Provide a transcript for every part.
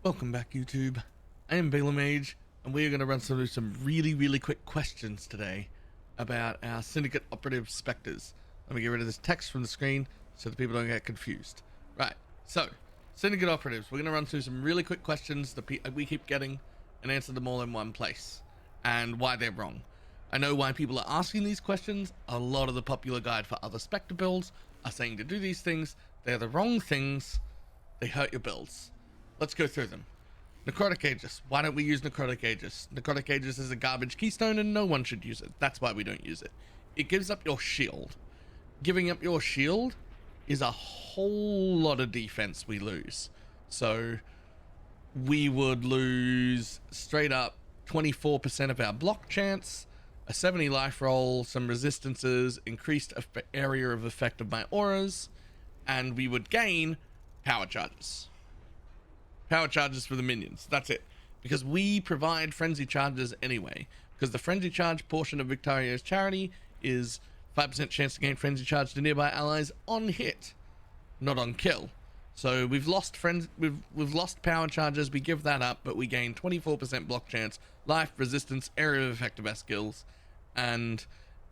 Welcome back, YouTube. I am BalorMage, and we are going to run through some really quick questions today about our Syndicate Operative Spectres. Let me get rid of this text from the screen so that people don't get confused. Right, so, Syndicate Operatives, we're going to run through some really quick questions that we keep getting and answer them all in one place, and why they're wrong. I know why people are asking these questions. A lot of the popular guide for other Spectre builds are saying to do these things. They're the wrong things. They hurt your builds. Let's go through them. Necrotic Agents. Why don't we use Necrotic Agents? Necrotic Agents is a garbage keystone and no one should use it. That's why we don't use it. It gives up your shield. Giving up your shield is a whole lot of defense we lose. So we would lose straight up 24% of our block chance, a 70 life roll, some resistances, increased area of effect of my auras, and we would gain power charges. Power charges for the minions. That's it. Because we provide frenzy charges anyway. Because the frenzy charge portion of Victoria's charity is 5% chance to gain frenzy charge to nearby allies on hit, not on kill. So we've lost we've lost power charges. We give that up, but we gain 24% block chance, life, resistance, area of effect of our skills, and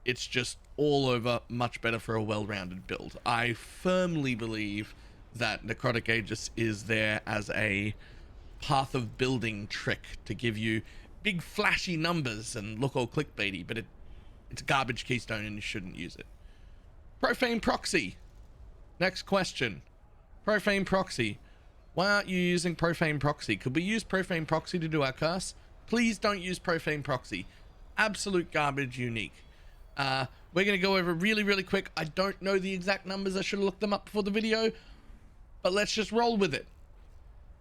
it's just all over much better for a well-rounded build. I firmly believe that Necrotic Agents is there as a path of building trick to give you big flashy numbers and look all clickbaity, but it's a garbage keystone and you shouldn't use it. Profane Proxy. Next question. Profane Proxy. Why aren't you using Profane Proxy? Could we use Profane Proxy to do our curse? Please don't use Profane Proxy. Absolute garbage unique. We're going to go over really quick. I don't know the exact numbers. I should have looked them up before the video. But let's just roll with it.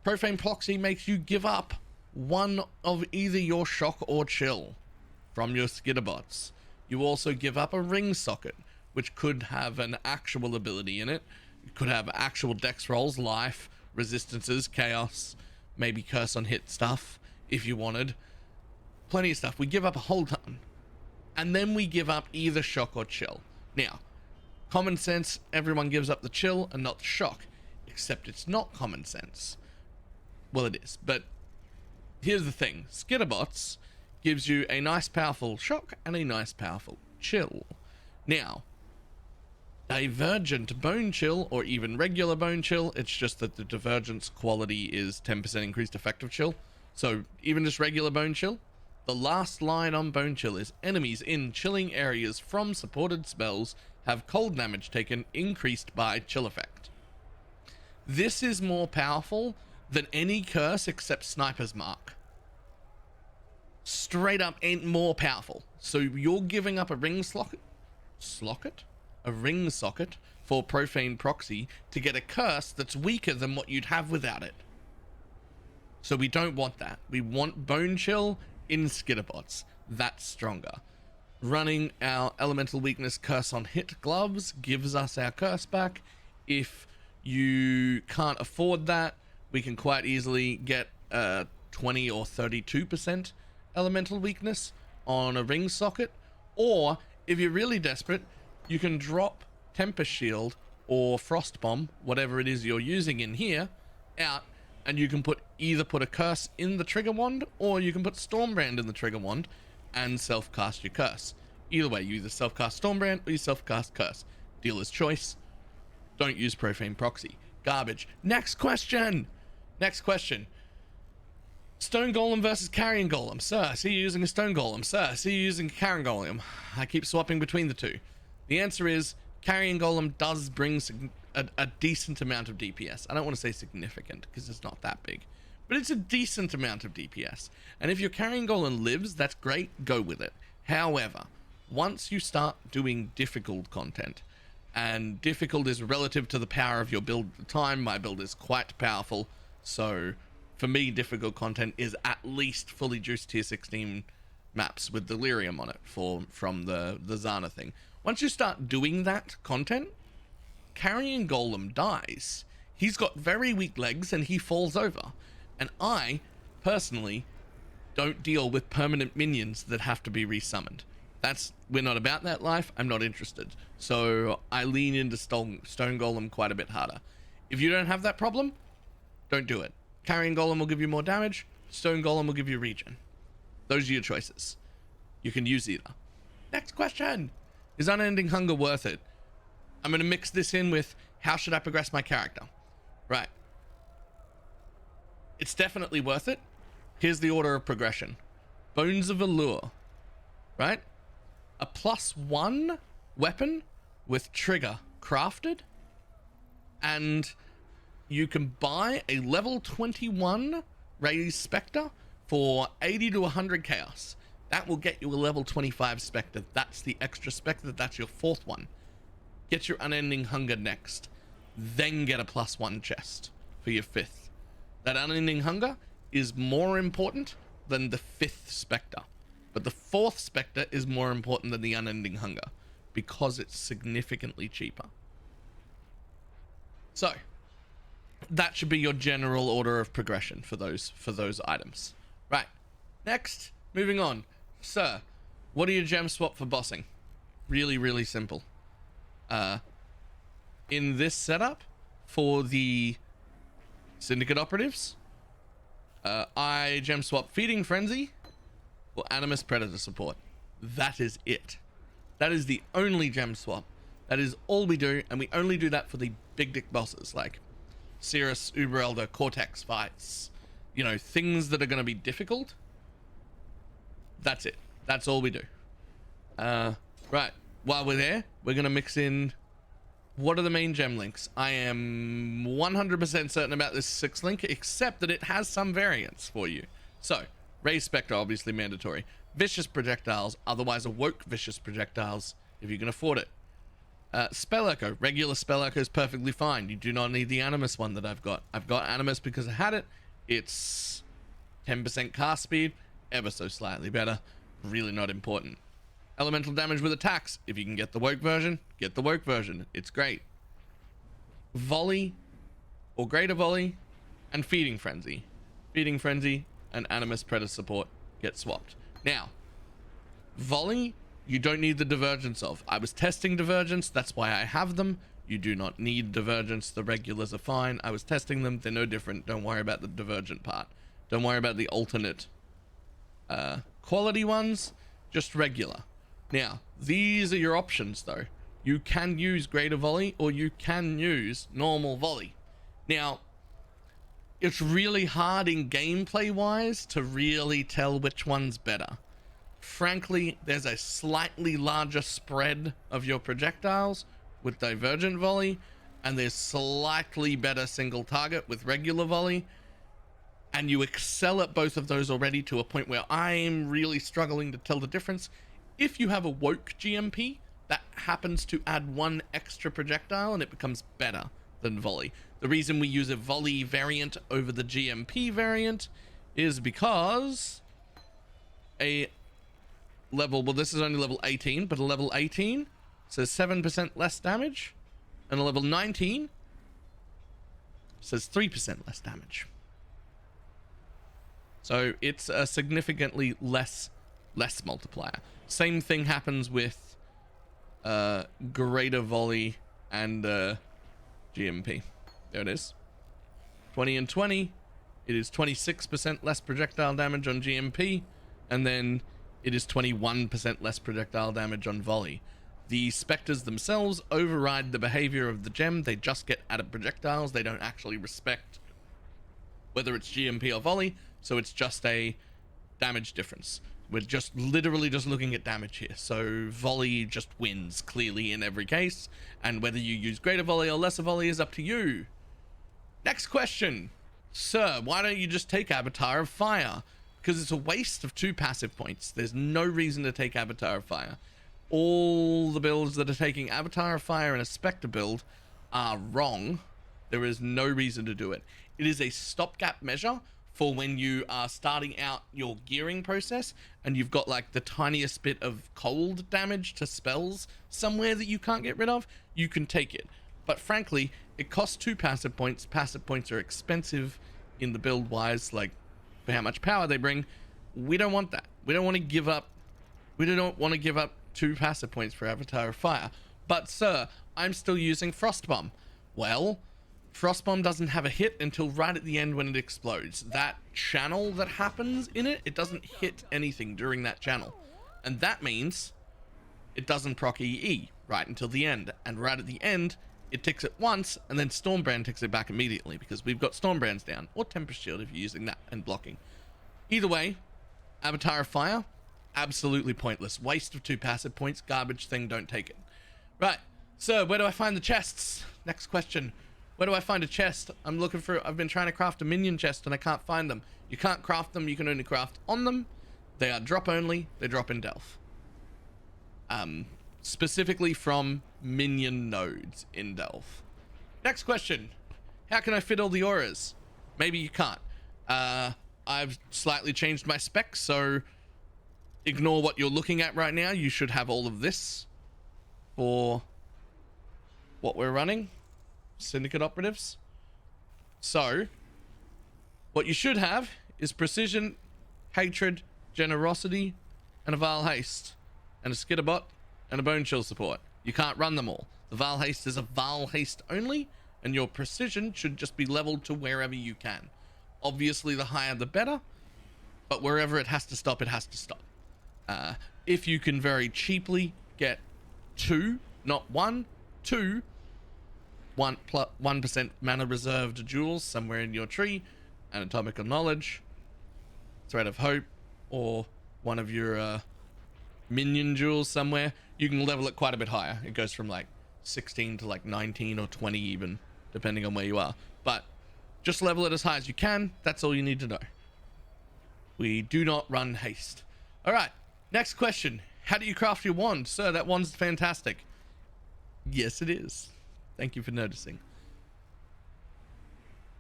Profane Proxy makes you give up one of either your shock or chill from your skitterbots. You also give up a ring socket, which could have an actual ability in it. It could have actual dex rolls, life, resistances, chaos, maybe curse on hit stuff if you wanted. Plenty of stuff. We give up a whole ton. And then we give up either shock or chill. Now, common sense, everyone gives up the chill and not the shock. Except it's not common sense. Well, it is, but here's the thing. Skitterbots gives you a nice powerful shock and a nice powerful chill. Now, Divergent Bone Chill, or even regular Bone Chill, it's just that the Divergence quality is 10% increased effective chill. So even just regular Bone Chill, the last line on Bone Chill is enemies in chilling areas from supported spells have cold damage taken increased by chill effect. This is more powerful than any curse except Sniper's Mark. Straight up ain't more powerful. So you're giving up a ring socket? A ring socket for Profane Proxy to get a curse that's weaker than what you'd have without it. So we don't want that. We want Bone Chill in Skitterbots. That's stronger. Running our Elemental Weakness Curse on Hit gloves gives us our curse back. If you can't afford that, we can quite easily get 20 or 32% elemental weakness on a ring socket, or if you're really desperate, you can drop Tempest Shield or Frost Bomb, whatever it is you're using in here, out, and you can either put a curse in the trigger wand, or you can put Stormbrand in the trigger wand and self-cast your curse. Either way, you either self-cast Stormbrand or you self-cast curse. Dealer's choice. Don't use Profane Proxy. Garbage. Next question. Stone Golem versus Carrion Golem. Sir, I see you using a Stone Golem. Sir, I see you using a Carrion Golem. I keep swapping between the two. The answer is Carrion Golem does bring a decent amount of DPS. I don't want to say significant because it's not that big, but it's a decent amount of DPS. And if your Carrion Golem lives, that's great. Go with it. However, once you start doing difficult content, and difficult is relative to the power of your build at the time. My build is quite powerful, so for me difficult content is at least fully juiced tier 16 maps with Delirium on it from the Zana thing. Once you start doing that content, Carrion Golem dies. He's got very weak legs and he falls over, and I personally don't deal with permanent minions that have to be resummoned. We're not about that life. I'm not interested. So I lean into Stone Golem quite a bit harder. If you don't have that problem, don't do it. Carrying Golem will give you more damage. Stone Golem will give you regen. Those are your choices. You can use either. Next question. Is Unending Hunger worth it? I'm going to mix this in with how should I progress my character? Right. It's definitely worth it. Here's the order of progression. Bones of Allure. Right? A +1 weapon with trigger crafted. And you can buy a level 21 Raised Spectre for 80 to 100 chaos. That will get you a level 25 Spectre. That's the extra Spectre. That's your 4th one. Get your Unending Hunger next. Then get a +1 chest for your 5th. That Unending Hunger is more important than the 5th Spectre. But the 4th Spectre is more important than the Unending Hunger because it's significantly cheaper. So, that should be your general order of progression for those items. Right. Next, moving on. Sir, what are your gem swap for bossing? Really, really simple. In this setup for the Syndicate Operatives, I gem swap Feeding Frenzy or Animus Predator Support. That is it. That is the only gem swap. That is all we do, and we only do that for the big dick bosses like Cirrus, Uber Elder, Cortex fights. You know, things that are going to be difficult. That's it. That's all we do. Right. While we're there, we're going to mix in what are the main gem links. I am 100% certain about this 6th link, except that it has some variants for you. So, Raised Spectre, obviously mandatory. Vicious Projectiles, otherwise Awoke Vicious Projectiles, if you can afford it. Spell Echo, regular Spell Echo is perfectly fine. You do not need the Animus one that I've got. I've got Animus because I had it. It's 10% cast speed, ever so slightly better. Really not important. Elemental damage with attacks. If you can get the Woke version, get the Woke version. It's great. Volley or Greater Volley and Feeding Frenzy. Feeding Frenzy and Animus Predator Support get swapped. Now, Volley, you don't need the Divergence of. I was testing Divergence, that's why I have them. You do not need Divergence, the regulars are fine. I was testing them, they're no different. Don't worry about the Divergent part. Don't worry about the alternate quality ones, just regular. Now, these are your options though. You can use Greater Volley or you can use normal Volley. Now, it's really hard in gameplay wise to really tell which one's better. Frankly, there's a slightly larger spread of your projectiles with Divergent Volley, and there's slightly better single target with regular Volley, and you excel at both of those already to a point where I'm really struggling to tell the difference. If you have a Woke GMP, that happens to add 1 extra projectile and it becomes better than Volley. The reason we use a Volley variant over the GMP variant is because a level, well, this is only level 18, but a level 18 says 7% less damage, and a level 19 says 3% less damage. So it's a significantly less multiplier. Same thing happens with Greater Volley and GMP. There it is. 20 and 20. It is 26% less projectile damage on GMP, and then it is 21% less projectile damage on Volley. The Spectres themselves override the behavior of the gem. They just get added projectiles. They don't actually respect whether it's GMP or Volley, so it's just a damage difference. We're just literally just looking at damage here. So Volley just wins clearly in every case, and whether you use Greater Volley or Lesser Volley is up to you. Next question. Sir, why don't you just take Avatar of Fire? Because it's a waste of 2 passive points. There's no reason to take Avatar of Fire. All the builds that are taking Avatar of Fire and a Spectre build are wrong. There is no reason to do it. It is a stopgap measure for when you are starting out your gearing process and you've got like the tiniest bit of cold damage to spells somewhere that you can't get rid of. You can take it. But frankly, it costs 2 passive points. Passive points are expensive in the build wise, like for how much power they bring. We don't want that. We don't want to give up. We don't want to give up 2 passive points for Avatar of Fire. But sir, I'm still using Frost Bomb. Well, Frostbomb doesn't have a hit until right at the end when it explodes. That channel that happens in it, it doesn't hit anything during that channel. And that means it doesn't proc EE right until the end. And right at the end, it ticks it once, and then Stormbrand ticks it back immediately because we've got Stormbrands down. Or Tempest Shield if you're using that and blocking. Either way, Avatar of Fire, absolutely pointless. Waste of 2 passive points, garbage thing, don't take it. Right, so where do I find the chests? Next question. Where do I find a chest? I've been trying to craft a minion chest and I can't find them. You can't craft them, you can only craft on them. They are drop only, they drop in Delph. Specifically from minion nodes in Delph. Next question. How can I fit all the auras? Maybe you can't. I've slightly changed my specs, so ignore what you're looking at right now. You should have all of this for what we're running. Syndicate Operatives. So, what you should have is Precision, Hatred, Generosity, and a Val Haste, and a Skitterbot, and a Bone Chill support. You can't run them all. The Val Haste is a Val Haste only, and your Precision should just be leveled to wherever you can. Obviously, the higher the better, but wherever it has to stop, it has to stop. If you can very cheaply get 2, not 1, 2, 1% mana reserved jewels somewhere in your tree, Anatomical Knowledge, Thread of Hope, or one of your minion jewels somewhere, you can level it quite a bit higher. It goes from like 16 to like 19 or 20 even, depending on where you are. But just level it as high as you can. That's all you need to know. We do not run haste. All right, next question. How do you craft your wand? Sir, that wand's fantastic. Yes, it is. Thank you for noticing.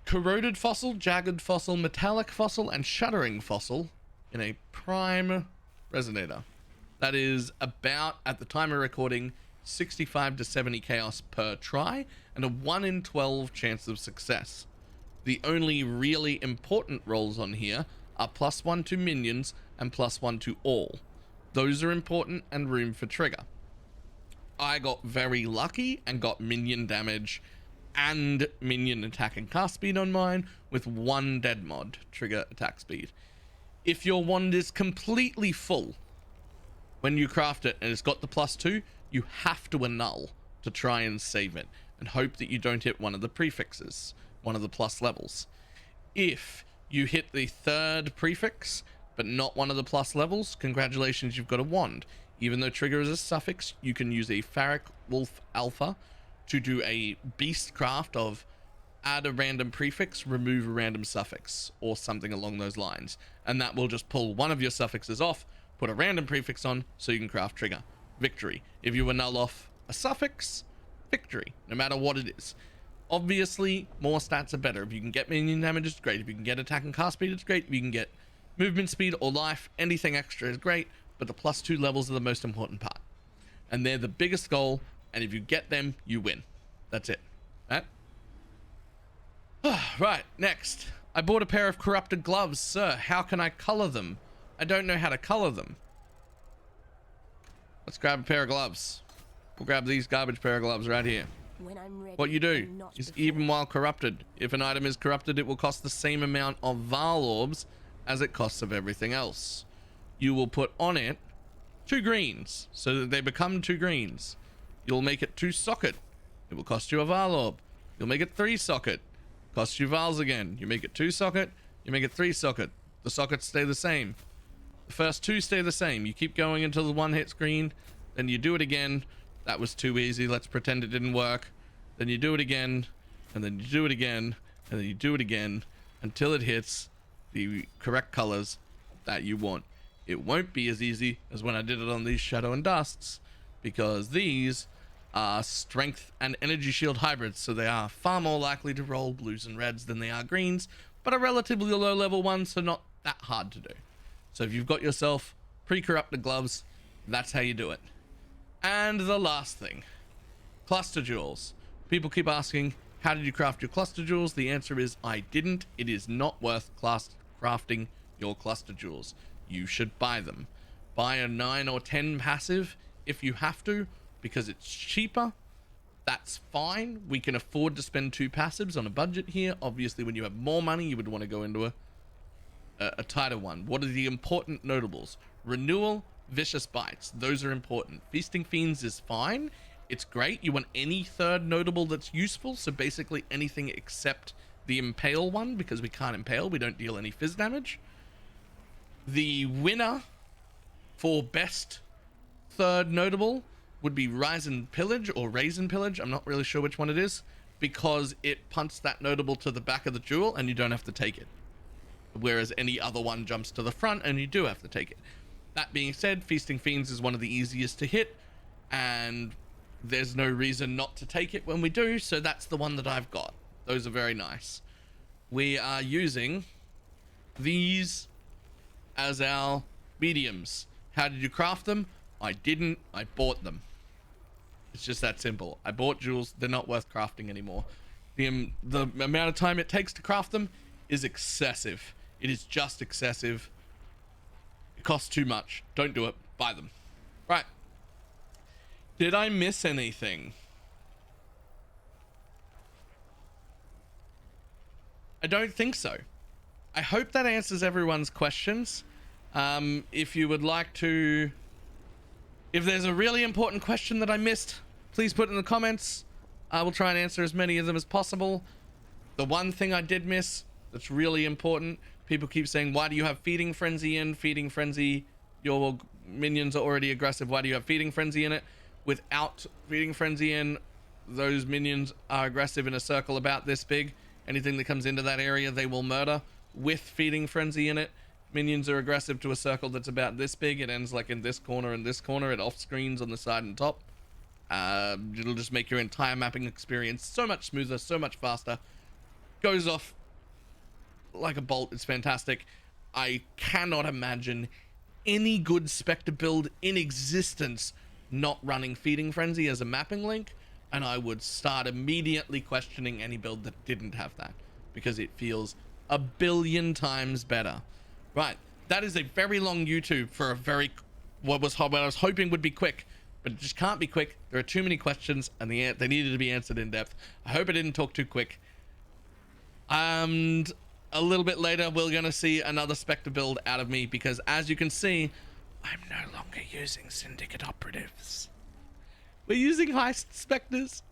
Corroded fossil, jagged fossil, metallic fossil, and shuddering fossil in a prime resonator. That is about, at the time of recording, 65 to 70 chaos per try and a 1 in 12 chance of success. The only really important rolls on here are +1 to minions and +1 to all. Those are important and room for trigger. I got very lucky and got minion damage and minion attack and cast speed on mine with 1 dead mod trigger attack speed. If your wand is completely full when you craft it and it's got the +2, you have to annul to try and save it and hope that you don't hit one of the prefixes, one of the plus levels. If you hit the 3rd prefix but not one of the plus levels, congratulations, you've got a wand. Even though trigger is a suffix, you can use a Pharaoh Wolf Alpha to do a beast craft of add a random prefix, remove a random suffix, or something along those lines. And that will just pull one of your suffixes off, put a random prefix on, so you can craft trigger. Victory. If you annul off a suffix, victory, no matter what it is. Obviously, more stats are better. If you can get minion damage, it's great. If you can get attack and cast speed, it's great. If you can get movement speed or life, anything extra is great. But the +2 levels are the most important part. And they're the biggest goal, and if you get them, you win. That's it. Right? Right, next. I bought a pair of corrupted gloves. Sir, how can I color them? I don't know how to color them. Let's grab a pair of gloves. We'll grab these garbage pair of gloves right here. What you do is even while corrupted, if an item is corrupted, it will cost the same amount of Val orbs as it costs of everything else. You will put on it 2 greens so that they become 2 greens. You'll make it 2 socket. It will cost you a Val orb. You'll make it 3 socket. Costs you Vals again. You make it 2 socket. You make it 3 socket. The sockets stay the same. The first 2 stay the same. You keep going until the 1 hits green. Then you do it again. That was too easy. Let's pretend it didn't work. Then you do it again. And then you do it again. And then you do it again. Until it hits the correct colors that you want. It won't be as easy as when I did it on these Shadow and Dusts, because these are strength and energy shield hybrids, so they are far more likely to roll blues and reds than they are greens, but a relatively low level one, so not that hard to do. So if you've got yourself pre-corrupted gloves, that's how you do it. And the last thing, cluster jewels. People keep asking, how did you craft your cluster jewels? The answer is, I didn't. It is not worth crafting your cluster jewels. You should buy them. Buy a 9 or 10 passive if you have to, because it's cheaper That's fine. We can afford to spend 2 passives on a budget here. Obviously, when you have more money, you would want to go into a tighter one. What are the important notables? Renewal, Vicious Bites. Those are important. Feasting Fiends is fine. It's great. You want any third notable that's useful. So basically anything except the Impale one, because we can't Impale. We don't deal any fizz damage. The winner for best third notable would be Rise and Pillage or Raise and Pillage. I'm not really sure which one it is, because it punts that notable to the back of the jewel and you don't have to take it. Whereas any other one jumps to the front and you do have to take it. That being said, Feasting Fiends is one of the easiest to hit, and there's no reason not to take it when we do, so that's the one that I've got. Those are very nice. We are using these as our mediums. How did you craft them? I didn't. I bought them. It's just that simple. I bought jewels. They're not worth crafting anymore. The amount of time it takes to craft them is excessive. It is just excessive. It costs too much. Don't do it. Buy them. Right. Did I miss anything? I don't think so. I hope that answers everyone's questions. If you would like to... If there's a really important question that I missed, please put it in the comments. I will try and answer as many of them as possible. The one thing I did miss that's really important, people keep saying, why do you have Feeding Frenzy in? Feeding Frenzy, your minions are already aggressive. Why do you have Feeding Frenzy in it? Without Feeding Frenzy in, those minions are aggressive in a circle about this big. Anything that comes into that area, they will murder. With Feeding Frenzy in it, minions are aggressive to a circle that's about this big. It ends like in this corner and this corner. It off screens on the side and top. It'll just make your entire mapping experience so much smoother, so much faster. Goes off like a bolt. It's fantastic. I cannot imagine any good Spectre build in existence not running Feeding Frenzy as a mapping link, and I would start immediately questioning any build that didn't have that, because it feels a billion times better. Right, that is a very long YouTube for a very what I was hoping would be quick, but it just can't be quick. There are too many questions and they needed to be answered in depth. I hope I didn't talk too quick. And a little bit later we're gonna see another Spectre build out of me, because as you can see, I'm no longer using Syndicate Operatives. We're using Heist Spectres.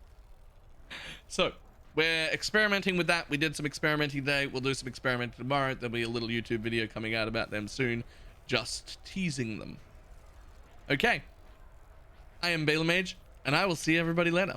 So we're experimenting with that. We did some experimenting today. We'll do some experimenting tomorrow. There'll be a little YouTube video coming out about them soon, just teasing them. Okay, I am BalorMage, and I will see everybody later.